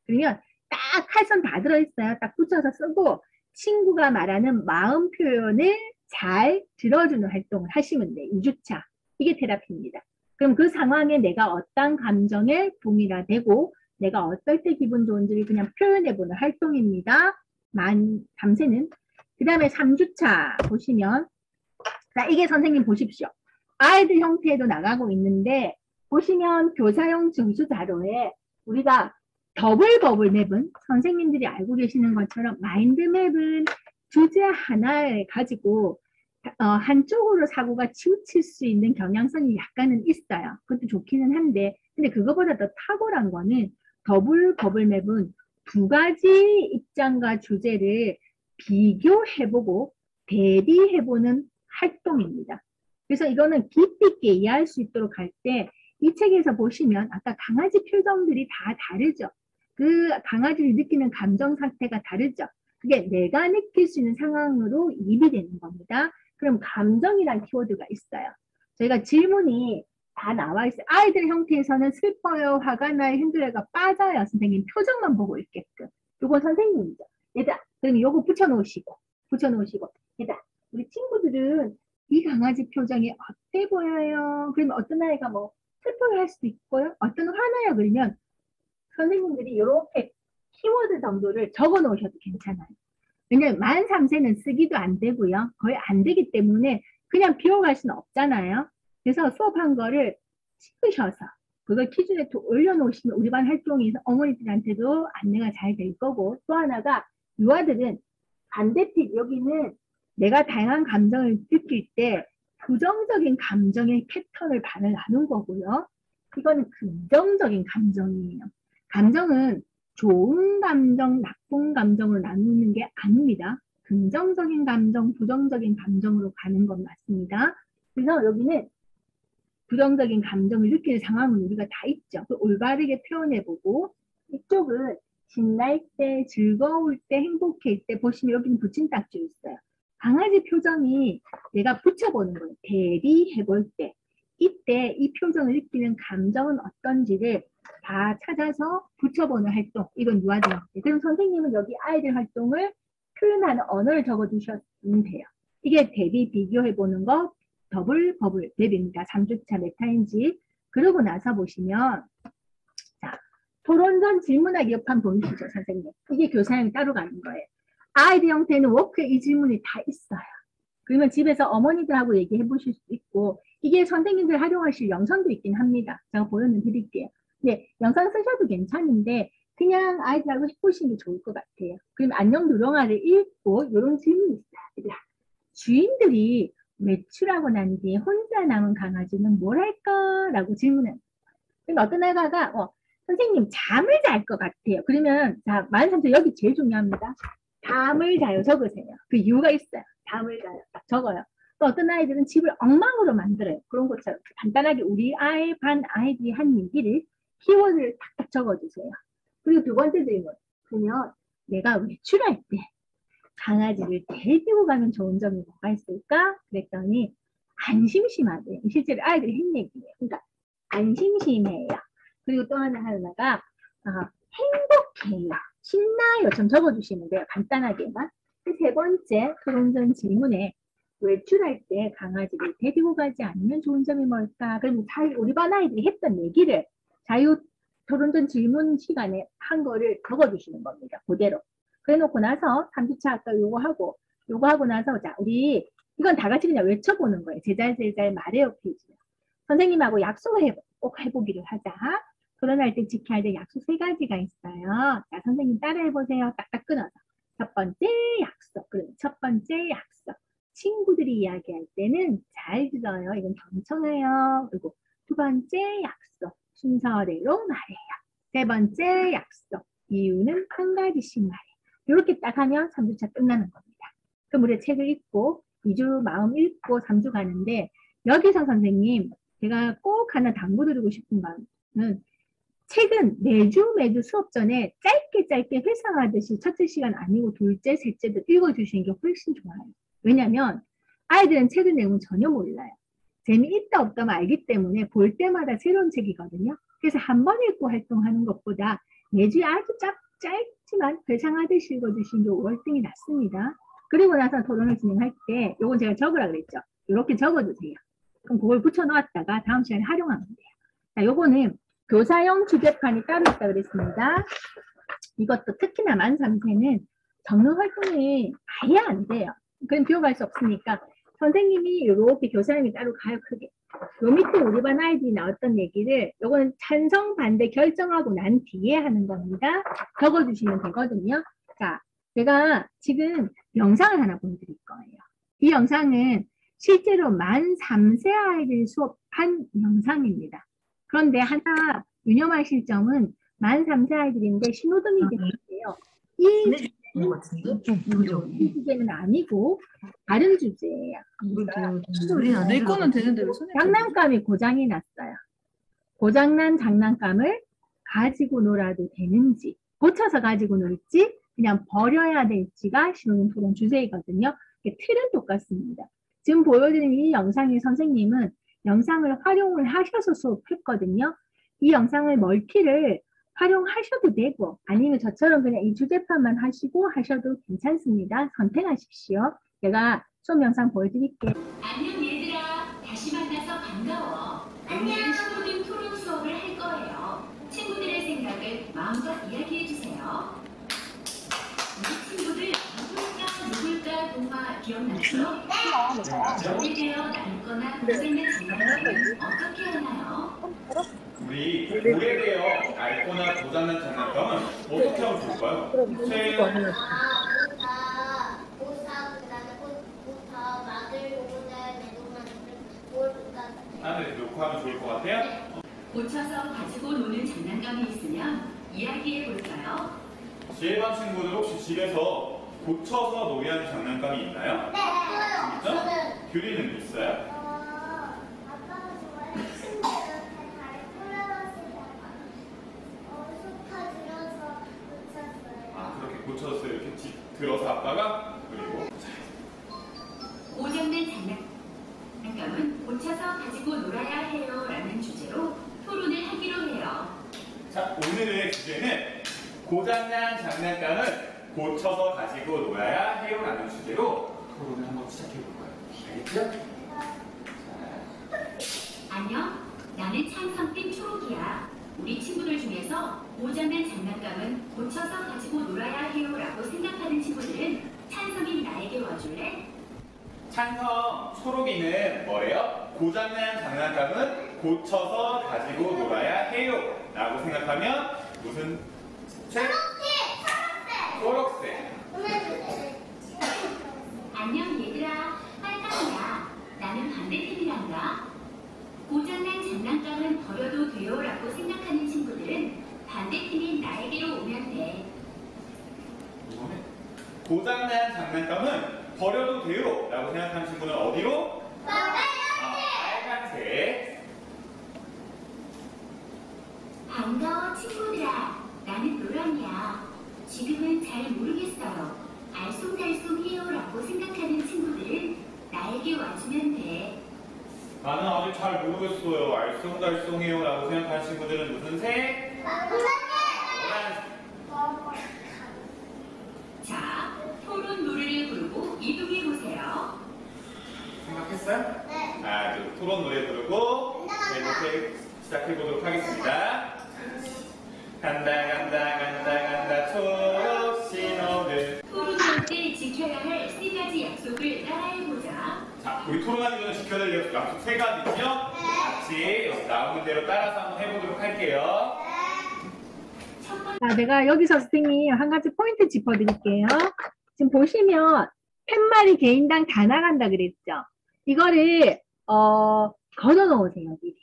그러면 딱 칼선 다 들어있어요. 딱 붙여서 쓰고 친구가 말하는 마음 표현을 잘 들어주는 활동을 하시면 돼요. 2주차. 이게 테라피입니다. 그럼 그 상황에 내가 어떤 감정에 동의가 되고 내가 어떨 때 기분 좋은지를 그냥 표현해보는 활동입니다. 밤새는. 그 다음에 3주차 보시면 자, 이게 선생님 보십시오. 아이들 형태도 나가고 있는데 보시면 교사용 점수 자료에 우리가 더블 버블 맵은 선생님들이 알고 계시는 것처럼 마인드맵은 주제 하나를 가지고 한쪽으로 사고가 치우칠 수 있는 경향성이 약간은 있어요. 그것도 좋기는 한데 근데 그거보다 더 탁월한 거는 더블 버블 맵은 두 가지 입장과 주제를 비교해보고 대비해보는 활동입니다. 그래서 이거는 깊이 있게 이해할 수 있도록 할 때 이 책에서 보시면 아까 강아지 표정들이 다 다르죠. 그 강아지를 느끼는 감정 상태가 다르죠. 그게 내가 느낄 수 있는 상황으로 입이 되는 겁니다. 그럼 감정이란 키워드가 있어요. 저희가 질문이 다 나와 있어요. 아이들 형태에서는 슬퍼요, 화가 나요, 힘들어요가 빠져요. 선생님 표정만 보고 있게끔. 요건 선생님이죠. 얘들아, 그럼 요거 붙여놓으시고. 얘들아, 우리 친구들은 이 강아지 표정이 어때 보여요? 그러면 어떤 아이가 뭐 슬퍼요 할 수도 있고요. 어떤 화나요? 그러면 선생님들이 이렇게 키워드 정도를 적어 놓으셔도 괜찮아요. 왜냐면 만 3세는 쓰기도 안 되고요. 거의 안 되기 때문에 그냥 비워갈 수는 없잖아요. 그래서 수업한 거를 찍으셔서 그걸 기준에 또 올려놓으시면 우리 반 활동이 어머니들한테도 안내가 잘 될 거고 또 하나가 유아들은 반대편 여기는 내가 다양한 감정을 느낄 때 부정적인 감정의 패턴을 반을 나눈 거고요. 이거는 긍정적인 감정이에요. 감정은 좋은 감정, 나쁜 감정으로 나누는 게 아닙니다. 긍정적인 감정, 부정적인 감정으로 가는 건 맞습니다. 그래서 여기는 부정적인 감정을 느끼는 상황은 우리가 다 있죠. 올바르게 표현해보고 이쪽은 신날 때, 즐거울 때, 행복할 때 보시면 여기는 붙임딱지 있어요. 강아지 표정이 내가 붙여보는 거예요. 대비해볼 때. 이때 이 표정을 느끼는 감정은 어떤지를 다 찾아서 붙여보는 활동. 이건 유아들 학대. 그럼 선생님은 여기 아이들 활동을 표현하는 언어를 적어두셨으면 돼요. 이게 대비 비교해보는 거 더블 버블 맵입니다. 3주차 메타인지. 그러고 나서 보시면 자 토론 전 질문하기 옆판 보이시죠 선생님. 이게 교사형이 따로 가는 거예요. 아이들 형태는 워크에 이 질문이 다 있어요. 그러면 집에서 어머니들하고 얘기해 보실 수도 있고 이게 선생님들 활용하실 영상도 있긴 합니다. 제가 보여드릴게요. 네, 영상 쓰셔도 괜찮은데 그냥 아이들하고 해보시는 게 좋을 것 같아요. 그러면 안녕 누렁아를 읽고 이런 질문이 있어요. 주인들이 외출하고 난 뒤에 혼자 남은 강아지는 뭘 할까라고 질문해요. 그럼 어떤 애가가 선생님 잠을 잘 것 같아요. 그러면 자 만삼촌 여기 제일 중요합니다. 잠을 자요 적으세요. 그 이유가 있어요. 잠을 자요. 딱 적어요. 또 어떤 아이들은 집을 엉망으로 만들어요. 그런 것처럼 간단하게 우리 아이 반 아이들이 한 얘기를 키워드를 탁탁 적어주세요. 그리고 두 번째 질문. 그러면 내가 외출할 때 강아지를 데리고 가면 좋은 점이 뭐가 있을까? 그랬더니 안 심심하대요. 실제로 아이들이 한 얘기예요. 그러니까 안 심심해요. 그리고 또 하나가 행복해요. 신나요. 좀 적어주시면 돼요. 간단하게만. 세 번째 토론전 질문에 외출할 때 강아지를 데리고 가지 않으면 좋은 점이 뭘까? 그럼 우리 반 아이들이 했던 얘기를 자유 토론전 질문 시간에 한 거를 적어주시는 겁니다. 그대로. 그래 놓고 나서 3주차 아까 요거 하고 나서 자 우리 이건 다 같이 그냥 외쳐보는 거예요. 제잘 말해요 페이지. 선생님하고 약속을 꼭 해보기를 하자. 토론할 때 지켜야 될 약속 3가지가 있어요. 자 선생님 따라해보세요. 딱딱 끊어서. 첫 번째 약속. 그럼 첫 번째 약속. 친구들이 이야기할 때는 잘 들어요. 이건 경청해요. 그리고 두 번째 약속, 순서대로 말해요. 세 번째 약속, 이유는 한 가지씩 말해요. 이렇게 딱 하면 3주차 끝나는 겁니다. 그럼 우리 책을 읽고 2주 마음 읽고 3주 가는데 여기서 선생님 제가 꼭 하나 당부드리고 싶은 바는 책은 매주 수업 전에 짧게 회상하듯이 첫째 시간 아니고 둘째, 셋째도 읽어주시는 게 훨씬 좋아요. 왜냐면 아이들은 책의 내용을 전혀 몰라요. 재미있다 없다만 알기 때문에 볼 때마다 새로운 책이거든요. 그래서 한 번 읽고 활동하는 것보다 매주에 아주 짧지만 회상하듯이 읽어주시는 게 월등히 낫습니다. 그리고 나서 토론을 진행할 때 요건 제가 적으라 그랬죠. 이렇게 적어주세요. 그럼 그걸 붙여놓았다가 다음 시간에 활용하면 돼요. 자, 요거는 교사용 주제판이 따로 있다 그랬습니다. 이것도 특히나 만 3세는 적는 활동이 아예 안 돼요. 그럼 비워갈 수 없으니까 선생님이 이렇게 교사님이 따로 가요, 크게. 요 밑에 우리 반 아이들이 나왔던 얘기를 요거는 찬성, 반대 결정하고 난 뒤에 하는 겁니다. 적어주시면 되거든요. 자, 제가 지금 영상을 하나 보여드릴 거예요. 이 영상은 실제로 만 3세 아이들 수업한 영상입니다. 그런데 하나 유념하실 점은 만 3세 아이들인데 신호등이 되는데요. 이 주제는 아니고 다른 주제예요. 내 거는 되는데 왜 손에 장난감이 고장이 났어요. 고장난 장난감을 가지고 놀아도 되는지, 고쳐서 가지고 놀지, 그냥 버려야 될지가 신호등 토론 주제이거든요. 틀은 똑같습니다. 지금 보여드린 이 영상의 선생님은 영상을 활용을 하셔서 수업했거든요. 이 영상을 멀티를 활용하셔도 되고 아니면 저처럼 그냥 이 주제판만 하시고 하셔도 괜찮습니다. 선택하십시오. 제가 수업 영상 보여드릴게요. 안녕 얘들아, 다시 만나서 반가워. 오늘은 신호등 토론 수업을 할 거예요. 친구들의 생각을 마음껏 이야기해주세요. 우리 친구들 누굴까 동화 기억나죠? 오래되어 남거나 고생된 장난감은 어떻게 하나요? 우리 오래되어 낡거나 고장난 장난감은 어떻게 하면 좋을까요? 하늘 놓고 하면 좋을 것 같아요? 고쳐서 가지고 노는 장난감이 있으면 이야기해 볼까요? 지혜반 친구들 혹시 집에서 고쳐서 놀이하는 장난감이 있나요? 네, 있어요. 진짜? 규리는 있어요? 아빠가 좋아하는 친구들 잘 풀어봤으다가 소파 들어서 붙였어요. 아, 그렇게 고쳐서 이렇게 들어서 아빠가 그리고 고장난 장난감은 고쳐서 가지고 놀아야 해요 라는 주제로 토론을 하기로 해요. 자, 오늘의 주제는 고장난 장난감은 고쳐서 가지고 놀아야 해요라는 주제로 토론을 한번 시작해 볼 거예요. 알겠죠? 안녕, 나는 찬성팀 초록이야. 우리 친구들 중에서 고장난 장난감은 고쳐서 가지고 놀아야 해요 라고 생각하는 친구들은 찬성인 나에게 와줄래? 찬성 초록이는 뭐래요? 고장난 장난감은 고쳐서 가지고 놀아야 해요 라고 생각하면 무슨 색? 초록색. 안녕 얘들아, 빨강이야. 나는 반대팀이란다. 고장난 장난감은 버려도 돼요 라고 생각하는 친구들은 반대팀인 나에게로 오면 돼. 이번에 고장난 장난감은 버려도 돼요 라고 생각하는 친구는 어디로? 빨간색. 반가워 친구들아. 나는 노랑이야. 지금은 잘 모르겠어요. 알쏭달쏭해요 라고 생각하는 친구들은 나에게 와주면 돼. 나는 아직 잘 모르겠어요. 알쏭달쏭해요 라고 생각하는 친구들은 무슨 색? 노란색. 자, 토론 노래를 부르고 이동해 보세요. 생각했어요? 네. 자, 이제 토론 노래 부르고 이렇게 시작해 보도록 하겠습니다. 간다 초록 신호등. 토론할 때 지켜야 할 세 가지 약속을 따라해보자. 자, 우리 토론하기 전에 지켜야 될 약속 세 가지죠? 같이 여기 나오는 대로 따라서 한번 해보도록 할게요. 첫 번째, 자, 내가 여기서 선생님 한 가지 포인트 짚어드릴게요. 지금 보시면 팻말이 개인당 다 나간다 그랬죠? 이거를 걷어 놓으세요, 미리.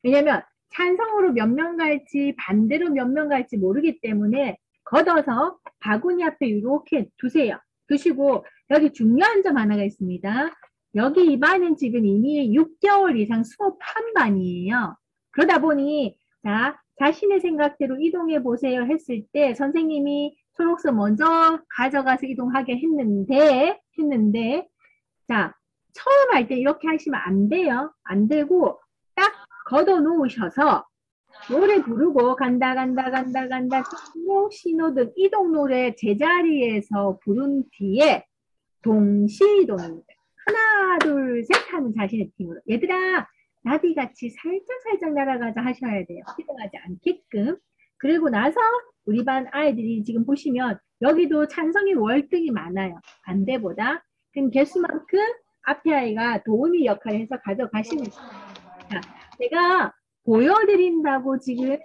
왜냐면 찬성으로 몇 명 갈지 반대로 몇 명 갈지 모르기 때문에 걷어서 바구니 앞에 이렇게 두세요. 두시고 여기 중요한 점 하나가 있습니다. 여기 이 반은 지금 이미 6개월 이상 수업한 반이에요. 그러다 보니 자, 자신의 생각대로 이동해 보세요 했을 때 선생님이 초록색 먼저 가져가서 이동하게 했는데 자, 처음 할 때 이렇게 하시면 안 돼요. 안 되고 딱 걷어 놓으셔서 노래 부르고 간다 신호등 이동 노래 제자리에서 부른 뒤에 동시이동입니다. 하나 둘 셋 하는 자신의 팀으로 얘들아 나비같이 살짝 날아가자 하셔야 돼요. 이동하지 않게끔. 그리고 나서 우리 반 아이들이 지금 보시면 여기도 찬성이 월등히 많아요. 반대보다. 그럼 개수만큼 앞에 아이가 도우미 역할을 해서 가져가시면 돼요. 자, 제가 보여드린다고 지금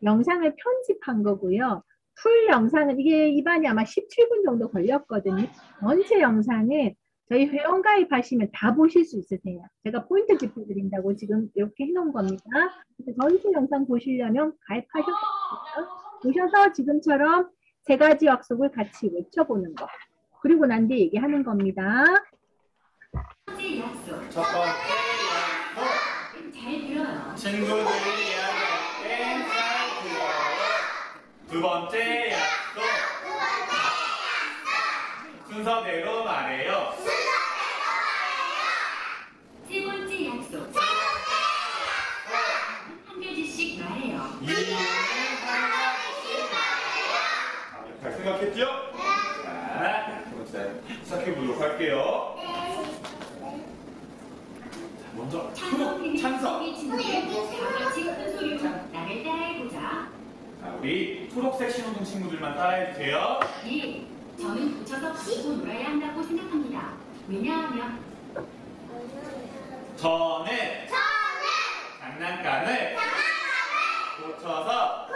영상을 편집한 거고요. 풀 영상은 이게 이 반이 아마 17분 정도 걸렸거든요. 전체 영상은 저희 회원 가입하시면 다 보실 수 있으세요. 제가 포인트 짚어드린다고 지금 이렇게 해놓은 겁니다. 그래서 전체 영상 보시려면 가입하셔서 보셔서 지금처럼 세 가지 약속을 같이 외쳐보는 거. 그리고 난 뒤에 얘기하는 겁니다. 첫 번째 약속. 첫 번째 약속. 잘 들어요. 친구들이 이야기할 때 잘 들어요. 두 번째 약속. 순서대로 말해요. 세 번째 약속. 한 가지씩 말해요. 이유는 한 가지씩 말해요. 잘 생각했죠? 자, 시작해보도록 할게요. 자, 먼저 찬성. 우리 친구들 다 같이 큰 소리로 나를 따라해보자. 자, 우리 초록색 신호등 친구들만 따라해주세요. 예, 저는 고쳐서 가지고 놀아야 한다고 생각합니다. 왜냐하면 저는 장난감을 고쳐서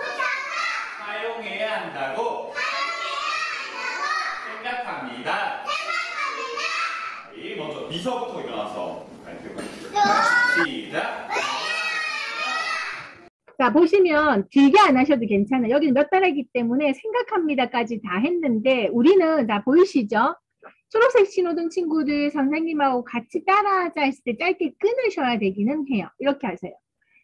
사용해야 한다고 생각합니다. 우리 먼저 미서부터 일어나서 발표해보겠습니다. 시작. 자, 보시면 길게 안 하셔도 괜찮아요. 여기는 몇 달이기 때문에 생각합니다까지 다 했는데 우리는 자 보이시죠? 초록색 신호등 친구들 선생님하고 같이 따라하자 했을 때 짧게 끊으셔야 되기는 해요. 이렇게 하세요.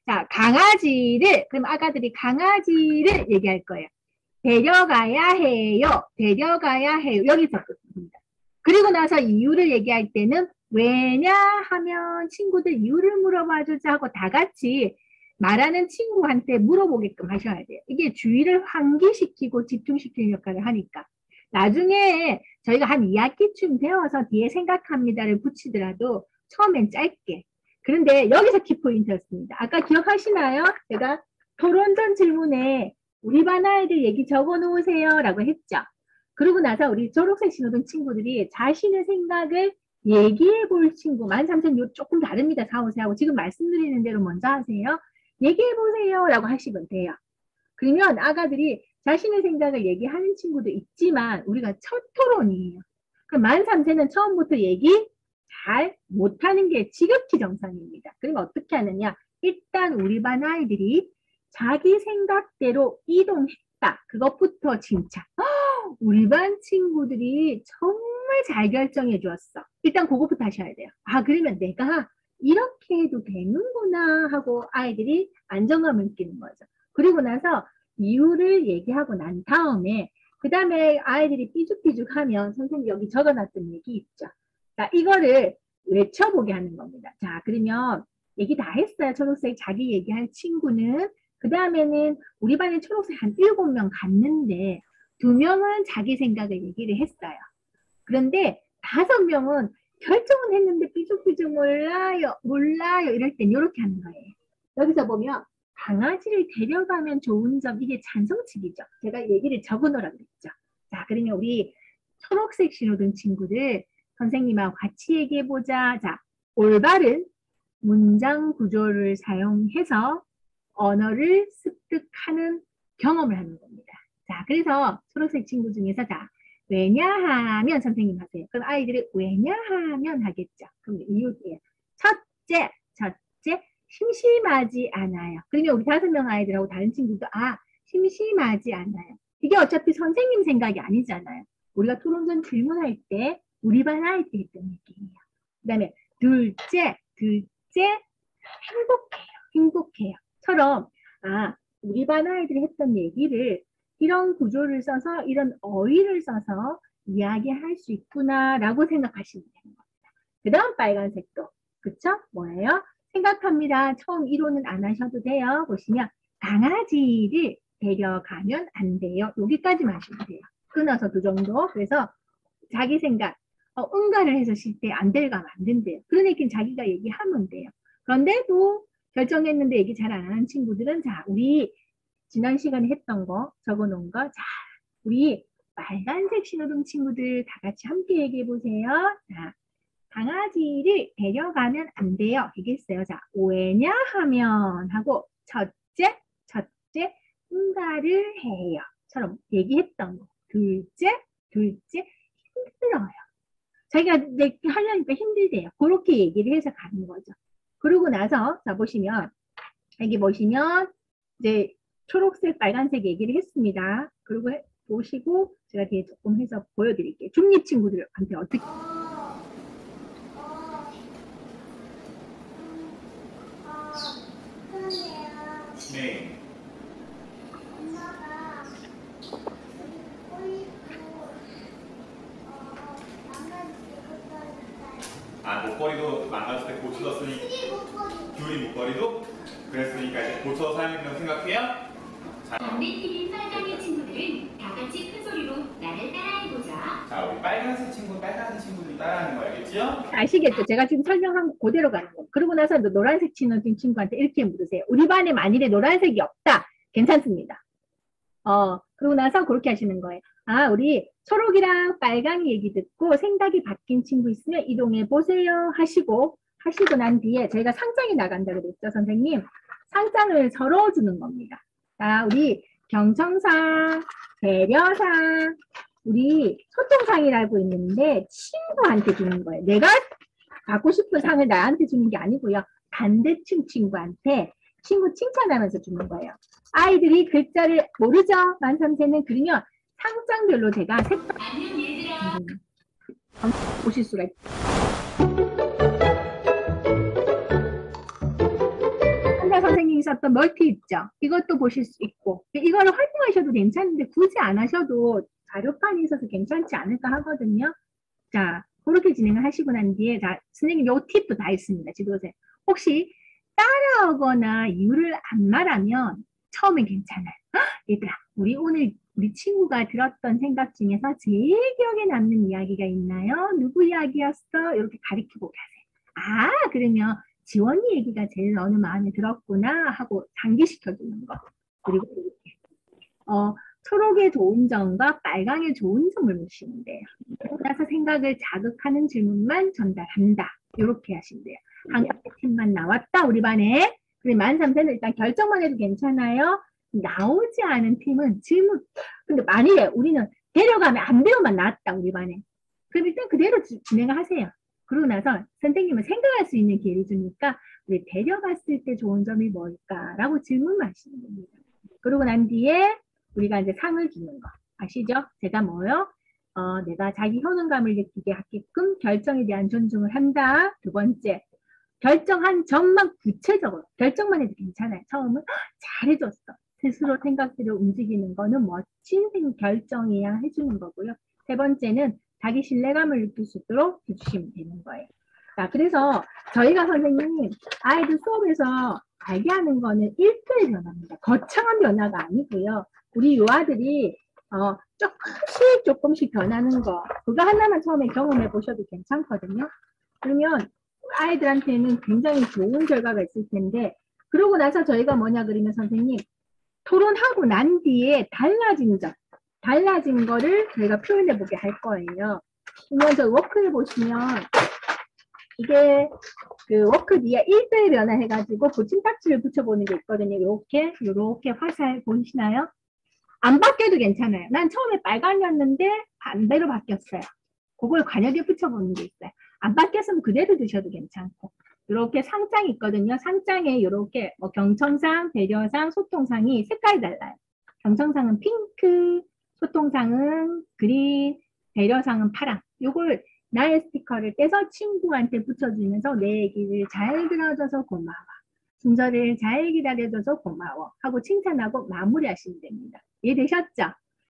자, 강아지를 그럼 아가들이 강아지를 얘기할 거예요. 데려가야 해요. 데려가야 해요. 여기서 끝입니다. 그리고 나서 이유를 얘기할 때는 왜냐 하면 친구들 이유를 물어봐 주자 하고 다 같이 말하는 친구한테 물어보게끔 하셔야 돼요. 이게 주의를 환기시키고 집중시키는 역할을 하니까. 나중에 저희가 한 2학기쯤 배워서 뒤에 생각합니다를 붙이더라도 처음엔 짧게. 그런데 여기서 키포인트였습니다. 아까 기억하시나요? 제가 토론전 질문에 우리 반 아이들 얘기 적어 놓으세요 라고 했죠. 그러고 나서 우리 초록색 신호등 친구들이 자신의 생각을 얘기해 볼 친구, 13,000 조금 다릅니다. 4, 5세하고 지금 말씀드리는 대로 먼저 하세요. 얘기해 보세요 라고 하시면 돼요. 그러면 아가들이 자신의 생각을 얘기하는 친구도 있지만 우리가 첫 토론이에요. 그럼 13,000는 처음부터 얘기 잘 못하는 게 지극히 정상입니다. 그러면 어떻게 하느냐? 일단 우리 반 아이들이 자기 생각대로 이동했다. 그것부터 칭찬. 우리 반 친구들이 정말 잘 결정해 주었어. 일단 그것부터 하셔야 돼요. 아, 그러면 내가 이렇게 해도 되는구나 하고 아이들이 안정감을 느끼는 거죠. 그리고 나서 이유를 얘기하고 난 다음에 그 다음에 아이들이 삐죽삐죽하면 선생님 여기 적어놨던 얘기 있죠. 자, 이거를 외쳐보게 하는 겁니다. 자, 그러면 얘기 다 했어요. 초록색 자기 얘기할 친구는. 그 다음에는 우리 반에 초록색 한 7명 갔는데 2명은 자기 생각을 얘기를 했어요. 그런데 5명은 결정은 했는데 삐죽삐죽 몰라요 이럴 땐 이렇게 하는 거예요. 여기서 보면 강아지를 데려가면 좋은 점, 이게 찬성측이죠. 제가 얘기를 적어놓으라고 그랬죠. 자, 그러면 우리 초록색 신호등 친구들 선생님하고 같이 얘기해보자. 자, 올바른 문장 구조를 사용해서 언어를 습득하는 경험을 하는 겁니다. 자, 그래서 초록색 친구 중에서 자, 왜냐하면 선생님 하세요. 그럼 아이들이 왜냐하면 하겠죠. 그럼 이유 뒤에 첫째 심심하지 않아요. 그러면 우리 5명 아이들하고 다른 친구도 심심하지 않아요. 이게 어차피 선생님 생각이 아니잖아요. 우리가 토론전 질문할 때 우리 반 아이들 했던 얘기예요. 그 다음에 둘째, 행복해요. 처럼 우리 반 아이들이 했던 얘기를 이런 구조를 써서 이런 어휘를 써서 이야기할 수 있구나라고 생각하시면 되는 겁니다. 그 다음 빨간색도 그쵸? 뭐예요? 생각합니다. 처음 이론은 안 하셔도 돼요. 보시면 강아지를 데려가면 안 돼요. 여기까지만 하시면 돼요. 끊어서 두 정도. 그래서 자기 생각 응가를 해서 쉴 때 안 데려가면 안 된대요. 그러니까 자기가 얘기하면 돼요. 그런데도 결정했는데 얘기 잘 안 하는 친구들은 우리 지난 시간에 했던 거 적어놓은 거 우리 빨간색 신호등 친구들 다 같이 함께 얘기해 보세요. 강아지를 데려가면 안 돼요. 얘기했어요. 왜냐 하면 하고 첫째 응가를 해요. 처럼 얘기했던 거. 둘째 힘들어요. 자기가 하려니까 힘들대요. 그렇게 얘기를 해서 가는 거죠. 그러고 나서 보시면 여기 보시면 이제 초록색, 빨간색 얘기를 했습니다. 그리고 보시고 제가 뒤에 조금 해서 보여드릴게요. 중립 친구들한테 어떻게 네. 엄마가 목걸이도 망가질 때 고쳐졌으니 귤이 목걸이도 그랬으니까 이제 고쳐 사용한다고 생각해요? 담배피는 빨강이 친구들은 다 같이 큰 소리로 나를 따라해보자. 자, 우리 빨간색 친구들이 따라하는 거 알겠죠? 아시겠죠? 제가 지금 설명한 거 그대로 가는 거. 그러고 나서 노란색 신호등 친구한테 이렇게 물으세요. 우리 반에 만일에 노란색이 없다. 괜찮습니다. 그러고 나서 그렇게 하시는 거예요. 우리 초록이랑 빨강이 얘기 듣고 생각이 바뀐 친구 있으면 이동해 보세요 하시고 난 뒤에 저희가 상장이 나간다 그랬죠, 선생님? 상장을 서로 주는 겁니다. 우리 경청상, 배려상, 우리 소통상이라고 있는데 친구한테 주는 거예요. 내가 받고 싶은 상을 나한테 주는 게 아니고요. 반대층 친구한테 친구 칭찬하면서 주는 거예요. 아이들이 글자를 모르죠? 만삼세는 그러면 상장별로 제가 색깔 안녕 얘들아. 보실 수가 있죠. 한자 선생님이 썼던 멀티 있죠? 이것도 보실 수 있고 이거를 활용하셔도 괜찮은데 굳이 안 하셔도 자료판이 있어서 괜찮지 않을까 하거든요. 자, 그렇게 진행을 하시고 난 뒤에 선생님 요 팁도 다 있습니다. 지도세. 혹시 따라하거나 이유를 안 말하면 처음엔 괜찮아요. 얘들아, 우리 친구가 들었던 생각 중에서 제일 기억에 남는 이야기가 있나요? 누구 이야기였어? 이렇게 가리키고 가세요. 그러면 지원이 얘기가 제일 너는 마음에 들었구나 하고 상기시켜주는 거. 그리고 이렇게 초록의 좋은 점과 빨강의 좋은 점을 묻히면 돼요. 그래서 생각을 자극하는 질문만 전달한다. 이렇게 하시면 돼요. 한 가지 팀만 나왔다 우리 반에. 그리고 만삼세는 일단 결정만 해도 괜찮아요. 나오지 않은 팀은 질문. 근데 만일에 우리는 데려가면 안 돼요만 나왔다 우리 반에. 그럼 일단 그대로 진행을 하세요. 그러고 나서 선생님은 생각할 수 있는 기회를 주니까 우리 데려갔을 때 좋은 점이 뭘까라고 질문만 하시는 겁니다. 그러고 난 뒤에 우리가 이제 상을 주는 거 아시죠? 제가 뭐요? 내가 자기 효능감을 느끼게 하게끔 결정에 대한 존중을 한다. 두 번째, 결정한 점만 구체적으로 결정만 해도 괜찮아요. 처음은 잘해줬어. 스스로 생각대로 움직이는 거는 멋진 결정이야 해주는 거고요. 세 번째는 자기 신뢰감을 느낄 수 있도록 해주시면 되는 거예요. 자, 그래서 저희가 선생님 아이들 수업에서 알게 하는 거는 1초의 변화입니다. 거창한 변화가 아니고요. 우리 요아들이 조금씩 변하는 거 그거 하나만 처음에 경험해 보셔도 괜찮거든요. 그러면 아이들한테는 굉장히 좋은 결과가 있을 텐데 그러고 나서 저희가 뭐냐 그러면 선생님 토론하고 난 뒤에 달라진 거를 저희가 표현해 보게 할 거예요. 그러면 저 워크에 보시면 이게 그 워크 뒤에 1대1 변화해가지고 붙임딱지를 붙여보는 게 있거든요. 이렇게 화살 보이시나요? 안 바뀌어도 괜찮아요. 난 처음에 빨강이었는데 반대로 바뀌었어요. 그걸 관역에 붙여보는 게 있어요. 안 바뀌었으면 그대로 두셔도 괜찮고 이렇게 상장이 있거든요. 상장에 이렇게 뭐 경청상, 배려상, 소통상이 색깔이 달라요. 경청상은 핑크, 소통상은 그린, 배려상은 파랑. 요걸 나의 스티커를 떼서 친구한테 붙여주면서 내 얘기를 잘 들어줘서 고마워. 순서를 잘 기다려줘서 고마워. 하고 칭찬하고 마무리하시면 됩니다. 이해되셨죠?